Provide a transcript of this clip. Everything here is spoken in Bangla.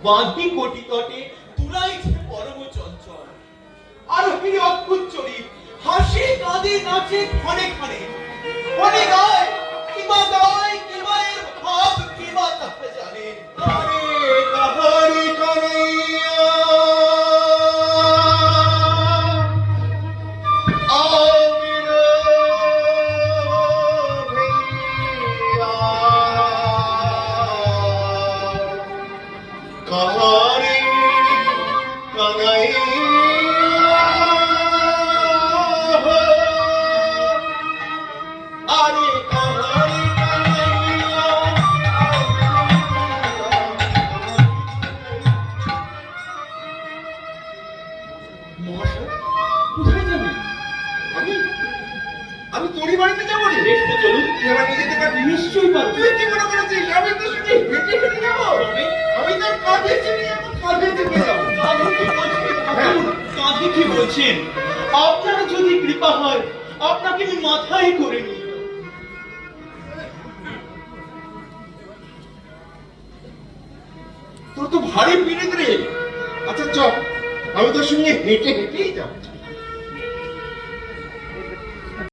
বাঁধি কোটি তটে তুলাইছে পরম চঞ্চল। আর কি অদ্ভুত চরিত, হাসি কাঁদে নাচে ক্ষণে ক্ষণে, ক্ষণে গায় কিবা এর ভাব কিবা তাহা জানে। আরে কাহারি কানাইয়া আমিরা ভैया কাহারি কানাইয়া আরে কাহারি কানাইয়া মহাশয় কোথায় যাবেন? আমি তোরই বাড়িতে যাবো রে। বেশ তো চলুন। তুই আমার নিয়ে যেতে পারবি? নিশ্চয়ই পারবো। তুই কি মনে করেছিস আমি তো শুধু হেঁটে হেঁটে যাবো? আমি তোর কাঁধে চেপে যাবো, কাঁধে চেপে যাবো। কাঁধে কি বলছেন? আপনার যদি কৃপা হয় আপনাকে আমি মাথায় করে নিই। তোর তো ভারী পিড়িত রে। আচ্ছা চল, আমি তোর সঙ্গে হেঁটে হেঁটেই যাবো।